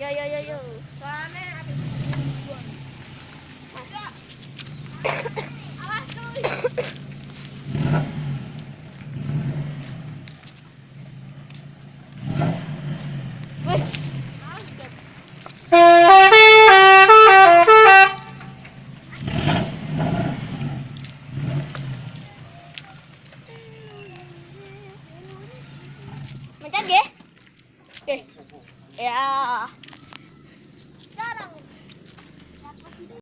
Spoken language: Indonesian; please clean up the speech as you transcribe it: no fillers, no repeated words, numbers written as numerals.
Yo. Soalnya ada buang. Awas cuy. Wih. Mencat ge? Ya.